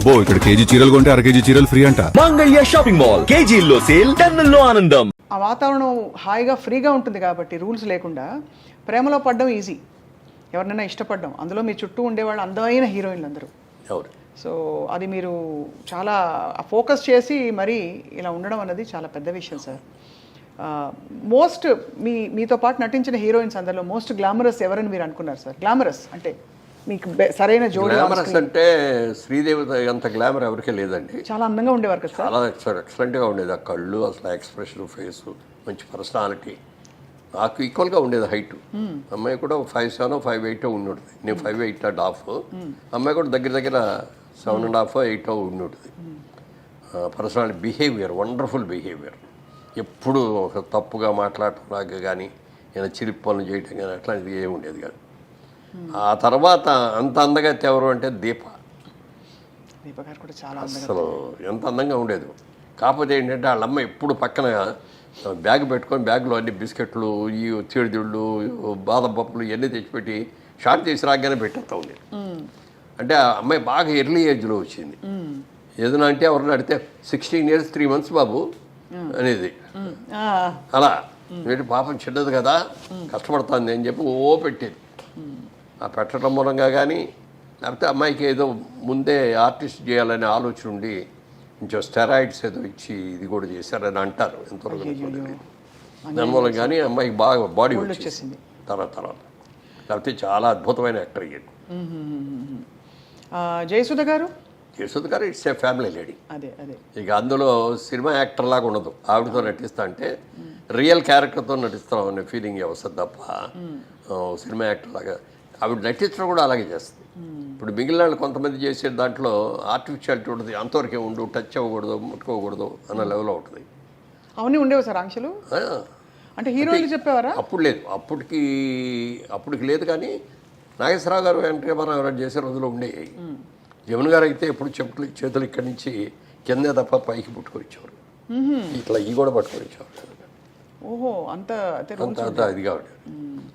అబ్బో ఇక్కడ కేజీ చీరలు కొంటే అర కేజీ చీరలు ఫ్రీ అంట. మంగళ్య షాపింగ్ మాల్, కేజీల్లో సేల్, టన్నుల్లో ఆనందం. ఆ వాతావరణం హాయిగా ఫ్రీగా ఉంటుంది కాబట్టి రూల్స్ లేకుండా ప్రేమలో పడడం ఈజీ, ఎవరినైనా ఇష్టపడడం. అందులో మీ చుట్టూ ఉండేవాళ్ళు అందమైన హీరోయిన్లు అందరూ. అవును. సో అది మీరు చాలా ఫోకస్ చేసి మరీ ఇలా ఉండడం అన్నది చాలా పెద్ద విషయం సార్. మోస్ట్ మీతో పాటు నటించిన హీరోయిన్స్ అందరిలో మోస్ట్ గ్లామరస్ ఎవరని మీరు అనుకున్నారు సార్? గ్లామరస్ అంటే మీకు సరైన జోడి. గ్లామరస్ అంటే శ్రీదేవి అంత గ్లామర్ ఎవరికీ లేదండి. చాలా అందంగా ఉండేవారు కదా సార్. చాలా ఎక్సలెంట్గా ఉండేది. ఆ కళ్ళు, అసలు ఎక్స్ప్రెషన్, ఫేస్, మంచి పర్సనాలిటీ. నాకు ఈక్వల్గా ఉండేది హైట్. అమ్మాయి కూడా 5'7", 5'8" ఉండి ఉంటుంది. నేను 5'8.5". అమ్మాయి కూడా దగ్గర దగ్గర 7.5, 8 ఉండి ఉంటుంది. Personality, behaviour, wonderful behaviour. ఎప్పుడు ఒక తప్పుగా మాట్లాడటం కానీ ఏదైనా చిలిపి పనులు చేయటం కానీ అట్లాంటిది ఏమి ఉండేది కాదు. ఆ తర్వాత అంత అందగా ఎవరు అంటే దీప గారు కూడా చాలా అసలు ఎంత అందంగా ఉండేది. కాకపోతే ఏంటంటే వాళ్ళ అమ్మ ఎప్పుడు పక్కన బ్యాగ్ పెట్టుకొని బ్యాగ్లో అన్ని బిస్కెట్లు, ఈ చీడిదిళ్ళు, బాదం పప్పులు ఇవన్నీ తెచ్చిపెట్టి షార్ట్ చేసి రాగానే పెట్టేస్తా ఉండేది. అంటే ఆ అమ్మాయి బాగా ఎర్లీ ఏజ్లో వచ్చింది. ఏదైనా అంటే ఎవరిని అడిగితే 16 years 3 months బాబు అనేది. అలా వీటి పాపం చిన్నది కదా, కష్టపడుతుంది అని చెప్పి ఓ పెట్టేది. ఆ పెట్టడం మూలంగా కానీ లేకపోతే అమ్మాయికి ఏదో ముందే ఆర్టిస్ట్ చేయాలనే ఆలోచన ఉండి కొంచెం స్టెరాయిడ్స్ ఏదో ఇచ్చి ఇది కూడా చేశారని అంటారు. ఎంతవరకు దాని మూలం కానీ అమ్మాయికి బాగా బాడీ వచ్చేసింది తర్వాత. లేకపోతే చాలా అద్భుతమైన యాక్టర్ అయ్యాడు. జయసుధ గారు ఇట్స్ ఏ ఫ్యామిలీ లేడీ. అదే అదే ఇక అందులో సినిమా యాక్టర్ లాగా ఉండదు. ఆవిడతో నటిస్తా అంటే రియల్ క్యారెక్టర్తో నటిస్తాం అనే ఫీలింగ్ వస్తుంది తప్ప సినిమా యాక్టర్ లాగా ఆవిడ నటించడం కూడా అలాగే చేస్తుంది. ఇప్పుడు మిగిలిన వాళ్ళు కొంతమంది చేసే దాంట్లో ఆర్టిఫిషియాలిటీ ఉంటుంది. అంతవరకే ఉండు, టచ్ అవ్వకూడదు, ముట్టుకోకూడదు అన్న లెవెల్లో ఉంటుంది. అవన్నీ ఉండేవి సార్ ఆంక్షలు. అంటే హీరోయిన్లు చెప్పేవారా? అప్పుడు లేదు, అప్పటికి లేదు. కానీ నాగేశ్వరరావు గారు, వెంకటరామారావు గారు చేసే రోజులు ఉండేవి. జమున గారు అయితే ఎప్పుడు చేతులు ఇక్కడి నుంచి కిందే తప్ప పైకి పుట్టుకొని ఇచ్చేవారు. ఇట్లా ఈ కూడా పట్టుకొని ఇచ్చేవారు. ఓహో, అంత అది కాబట్టి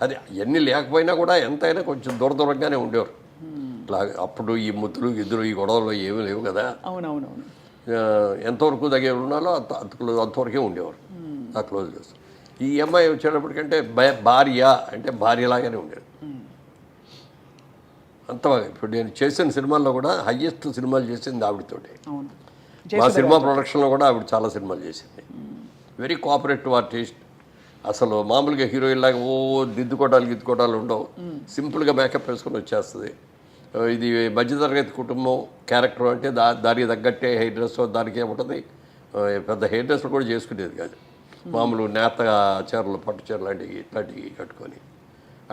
అది ఎన్ని లేకపోయినా కూడా ఎంతైనా కొంచెం దూరంగానే ఉండేవారు. ఇట్లా అప్పుడు ఈ ముద్దులు గిద్దులు ఈ గొడవలు ఏమీ లేవు కదా. అవునవునవును. ఎంతవరకు దగ్గర ఉన్నాలో అంతవరకే ఉండేవారు. ఆ క్లోజ్నెస్. ఈ అమ్మాయి వచ్చేటప్పటికంటే భార్య అంటే భార్యలాగానే ఉండేది. అంత ఇప్పుడు నేను చేసిన సినిమాల్లో కూడా హయ్యెస్ట్ సినిమాలు చేసింది ఆవిడతోటి. మా సినిమా ప్రొడక్షన్లో కూడా ఆవిడ చాలా సినిమాలు చేసింది. Very cooperative artist. అసలు మామూలుగా హీరోయిన్ లాగా గిద్దుకోటాలు ఉండవు. సింపుల్గా మేకప్ వేసుకొని వచ్చేస్తుంది. ఇది మధ్యతరగతి కుటుంబం క్యారెక్టర్ అంటే దానికి తగ్గట్టే హెయిర్ డ్రెస్ దానికి ఏముంటుంది. పెద్ద హెయిర్ డ్రెస్లు కూడా చేసుకునేది కాదు. మామూలు నేత చీరలు, పట్టు చీరలు లాంటివి ఇట్లాంటివి కట్టుకొని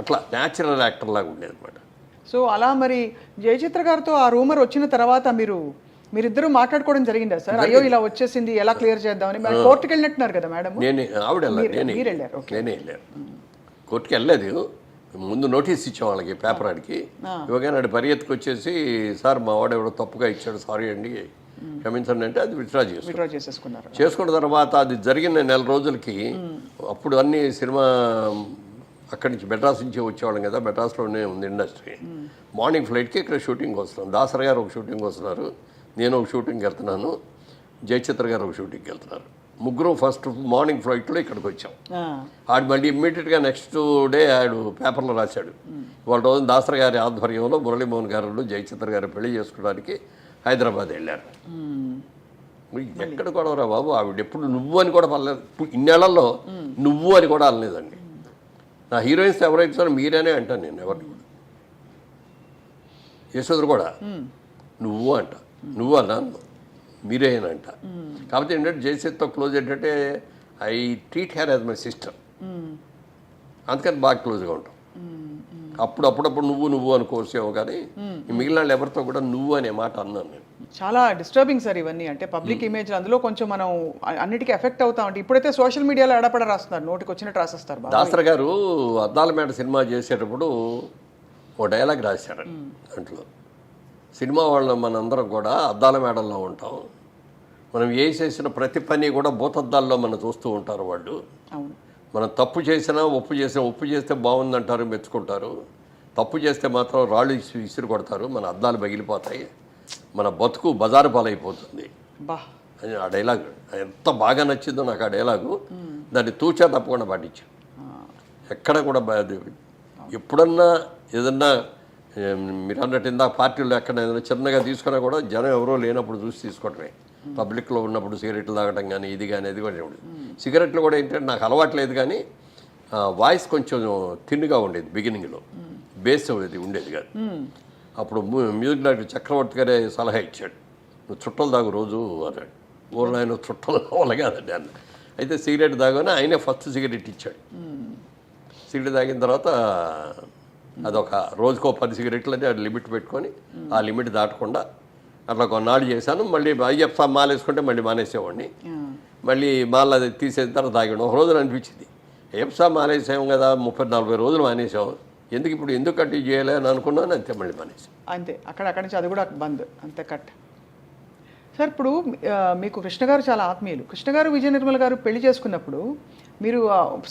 అట్లా న్యాచురల్ యాక్టర్ లాగా ఉండేది అనమాట. సో అలా మరి జయచిత్ర గారితో ఆ రూమర్ వచ్చిన తర్వాత మీరిద్దరూ మాట్లాడుకోవడం జరిగిందా సార్? అయ్యో ఇలా వచ్చేసింది, ఎలా క్లియర్ చేద్దామని. కోర్టుకి వెళ్ళినట్టున్నారు కదా మేడం? నేనే వెళ్ళాను. కోర్టుకి వెళ్ళలేదు. ముందు నోటీస్ ఇచ్చాం వాళ్ళకి, పేపర్ ఆడికి. ఇవ్వగానే ఆడి పరిగెత్తుకు వచ్చేసి, సార్ మా వాడు ఎవడో తప్పుగా ఇచ్చాడు, సారీ అండి క్షమించండి అంటే అది విత్డ్రా చేసుకున్న తర్వాత అది జరిగిన 1 రోజులకి అప్పుడు అన్ని సినిమా అక్కడి నుంచి మెడ్రాస్ నుంచి వచ్చేవాళ్ళం కదా. మెడ్రాస్లోనే ఉంది ఇండస్ట్రీ. మార్నింగ్ ఫ్లైట్కి ఇక్కడ షూటింగ్ వస్తున్నాం. దాసరి గారు ఒక షూటింగ్ వస్తున్నారు, నేను ఒక షూటింగ్కి వెళ్తున్నాను, జయచిత్ర గారు ఒక షూటింగ్కి వెళ్తున్నారు. ముగ్గురు ఫస్ట్ మార్నింగ్ ఫ్లైట్లో ఇక్కడికి వచ్చాం. ఆడు మళ్ళీ ఇమ్మీడియట్గా నెక్స్ట్ డే ఆడు పేపర్లో రాశాడు, వాళ్ళ రోజు దాసరి గారి ఆధ్వర్యంలో మురళీమోహన్ గారు జయచిత్ర గారు పెళ్లి చేసుకోవడానికి హైదరాబాద్ వెళ్ళారు. ఎక్కడ కూడా బాబు, ఆవిడ ఎప్పుడు నువ్వు అని కూడా పర్లేదు. ఇన్నేళ్లలో నువ్వు అని కూడా అనలేదండి. నా హీరోయిన్స్ ఎవరైతే మీరేనే అంటాను నేను. ఎవరిని కూడా యశోదరు కూడా నువ్వు అంట, నువ్వు అన్నాను, మీరేనంట. కాబట్టి ఏంటంటే జయసేత్తో క్లోజ్ ఏంటంటే I treat her as my sister. అందుకని బాగా క్లోజ్గా ఉంటాం. అప్పుడప్పుడు నువ్వు అనుకోవచ్చేమో, కానీ మిగిలిన వాళ్ళు ఎవరితో కూడా నువ్వు అనే మాట అన్నాను నేను. చాలా డిస్టర్బింగ్ సార్ ఇవన్నీ. అంటే పబ్లిక్ ఇమేజ్ అందులో కొంచెం మనం అన్నిటికీ ఎఫెక్ట్ అవుతా ఉంటాయి. ఇప్పుడైతే సోషల్ మీడియాలో ఎడపడ రాస్తున్నారు, నోటికి వచ్చినట్టు రాసేస్తారు. దాసరి గారు అద్దాల మేడ సినిమా చేసేటప్పుడు ఓ డైలాగ్ రాశారు. దాంట్లో సినిమా వాళ్ళం మనందరం కూడా అద్దాల మేడల్లో ఉంటాం, మనం చేసిన ప్రతి పని కూడా భూతద్దాల్లో మనం చూస్తూ ఉంటారు వాళ్ళు. మనం తప్పు చేసినా ఒప్పు చేస్తే బాగుందంటారు, మెచ్చుకుంటారు. తప్పు చేస్తే మాత్రం రాళ్ళు విసిరి కొడతారు, మన అద్దాలు పగిలిపోతాయి. మన బతుకు బజారు పాలైపోతుంది బా అని ఆ డైలాగ్ ఎంత బాగా నచ్చిందో నాకు ఆ డైలాగు. దాన్ని తూచా తప్పకుండా పాటించాను. ఎక్కడ కూడా ఎప్పుడన్నా ఏదన్నా మీరు అన్నట్టు ఇందాక పార్టీలో ఎక్కడ ఏదైనా చిన్నగా తీసుకున్నా కూడా జనం ఎవరో లేనప్పుడు చూసి తీసుకోవటమే. పబ్లిక్లో ఉన్నప్పుడు సిగరెట్లు తాగటం కానీ ఇది కానీ అది కూడా ఉండేది. సిగరెట్లు కూడా ఏంటంటే నాకు అలవాట్లేదు, కానీ వాయిస్ కొంచెం థిన్గా ఉండేది బిగినింగ్లో, బేస్ అది ఉండేది కాదు. అప్పుడు మ్యూజిక్ డైరెక్టర్ చక్రవర్తి గారే సలహా ఇచ్చాడు, నువ్వు చుట్టలు తాగు రోజు అన్నాడు. ఊళ్ళో ఆయన చుట్టలు కావాలి కాదండి అన్న. అయితే సిగరెట్ తాగానే ఆయనే ఫస్ట్ సిగరెట్ ఇచ్చాడు. సిగరెట్ తాగిన తర్వాత అదొక రోజుకో 10 సిగరెట్లు అని అది లిమిట్ పెట్టుకొని ఆ లిమిట్ దాటకుండా అట్లా కొన్నాళ్ళు చేశాను. మళ్ళీ అయ్యప్ప మాల వేసుకుంటే మళ్ళీ మానేసేవాడిని. మళ్ళీ మాల అది తీసేసిన తర్వాత తాగాడు. ఒక రోజున అనిపించింది, అయ్యప్ప మానేసాం కదా 30-40 రోజులు మానేసాం, ఎందుకు కంటిన్యూ చేయాలి అని అనుకున్నాను. అంతే మళ్ళీ మానేసాం. అంతే అక్కడి నుంచి అది కూడా బంద్, అంతే కట్. సార్ ఇప్పుడు మీకు కృష్ణ గారు చాలా ఆత్మీయులు. కృష్ణ గారు విజయ నిర్మల్ గారు పెళ్లి చేసుకున్నప్పుడు మీరు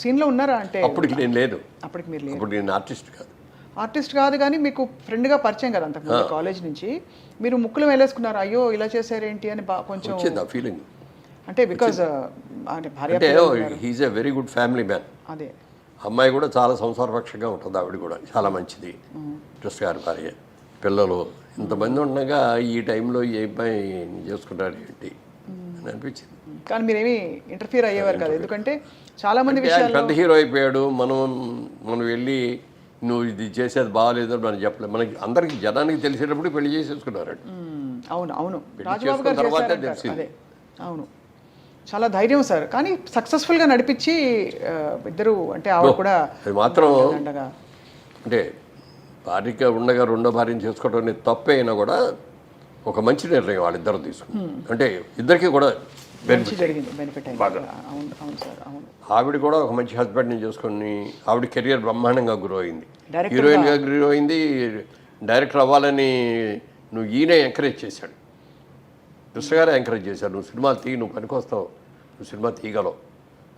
సీన్లో ఉన్నారా? అంటే అప్పటికి నేను లేదు. అప్పటికి మీరు లేదు. అప్పుడు నేను ఆర్టిస్ట్ కాదు కానీ మీకు ఫ్రెండ్గా పరిచయం కదా అంతకుముందు కాలేజ్ నుంచి. మీరు ముక్కులు వేలేసుకున్నారు, అయ్యో ఇలా చేశారేంటి అని కొంచెం వచ్చింది ఆ ఫీలింగ్. అంటే బికాజ్ అంటే he's a very good family man. అదే అమ్మాయి కూడా చాలా సంసారపక్షంగా ఉంటుంది, ఆవిడ కూడా చాలా మంచిది. కృష్ణ గారి భార్య, పిల్లలు ఇంతమంది ఉండగా ఈ టైంలో ఏ అబ్బాయి చేసుకుంటాడు ఏంటి అని అనిపించింది. కానీ మీరేమి ఇంటర్ఫియర్ అయ్యేవారు కదా, ఎందుకంటే చాలా మంది విషయాలు. పెద్ద హీరో అయిపోయాడు, మనం వెళ్ళి నువ్వు ఇది చేసేది బాగాలేదు అని మనం చెప్పలేదు. మనకి అందరికి జనానికి తెలిసేటప్పుడు పెళ్లి చేసేసుకున్నారు. అవును రాజబాబు గారు చేశారు. అదే అవును, చాలా ధైర్యం సార్. కానీ సక్సెస్ఫుల్గా నడిపించి ఇద్దరు, అంటే ఆవిడ కూడా అది మాత్రం అంటే భార్యగా ఉండగా రెండో భార్యను చేసుకోవడం అనేది తప్పే అయినా కూడా ఒక మంచి నిర్ణయం వాళ్ళిద్దరు తీసుకుని, అంటే ఇద్దరికి కూడా బెనిఫిట్ బాగా. అవును సార్, అవును. ఆవిడ కూడా ఒక మంచి హస్బెండ్ని చేసుకొని ఆవిడ కెరియర్ బ్రహ్మాండంగా గ్రో అయింది, హీరోయిన్గా గ్రో అయింది. డైరెక్టర్ అవ్వాలని ఈయనే ఎంకరేజ్ చేశాడు, కృష్ణ గారే ఎంకరేజ్ చేశాడు. నువ్వు సినిమా నువ్వు పనికొస్తావు, నువ్వు సినిమా తీయగలవు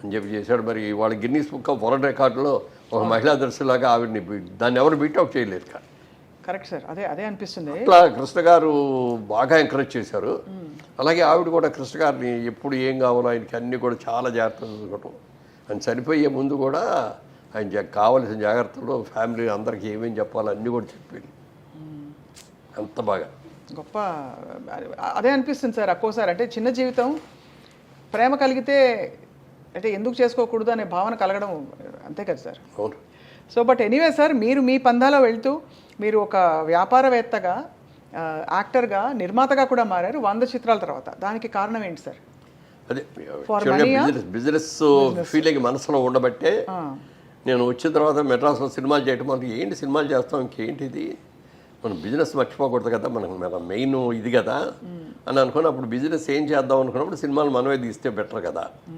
అని చెప్పి చేశాడు. మరి వాళ్ళ గిన్నీస్ బుక్ ఆఫ్ వరల్డ్ రికార్డులో ఒక మహిళా దర్శకులాగా ఆవిడని దాన్ని ఎవరు బీట్అవుట్ చేయలేరు. కరెక్ట్ సార్, అదే అనిపిస్తుంది. అట్లా కృష్ణ గారు బాగా ఎంకరేజ్ చేశారు. అలాగే ఆవిడ కూడా కృష్ణ గారిని ఎప్పుడు ఏం కావాలో ఆయనకి అన్నీ కూడా చాలా జాగ్రత్తలు చూసుకోవటం. ఆయన చనిపోయే ముందు కూడా ఆయన కావలసిన జాగ్రత్తలు ఫ్యామిలీ అందరికీ ఏమేమి చెప్పాలో అన్నీ కూడా చెప్పారు. అంత బాగా గొప్ప. అదే అనిపిస్తుంది సార్ ఒక్కోసారి, అంటే చిన్న జీవితం, ప్రేమ కలిగితే అంటే ఎందుకు చేసుకోకూడదు అనే భావన కలగడం, అంతే కదా సార్. అవును. సో బట్ ఎనీవే సార్, మీరు మీ పందాలో వెళ్తూ మీరు ఒక వ్యాపారవేత్తగా, యాక్టర్గా, నిర్మాతగా కూడా మారారు 100 చిత్రాల తర్వాత. దానికి కారణం ఏంటి సార్? అదే బిజినెస్ ఫీలింగ్ మనసులో ఉండబట్టే నేను వచ్చిన తర్వాత మెడ్రాస్లో సినిమాలు చేయటం, మనకి ఏంటి సినిమాలు చేస్తాం, ఇంకేంటిది, మనం బిజినెస్ మర్చిపోకూడదు కదా, మన మెయిన్ ఇది కదా అని అనుకుని అప్పుడు బిజినెస్ ఏం చేద్దాం అనుకున్నప్పుడు సినిమాలు మనమే తీస్తే బెటర్ కదా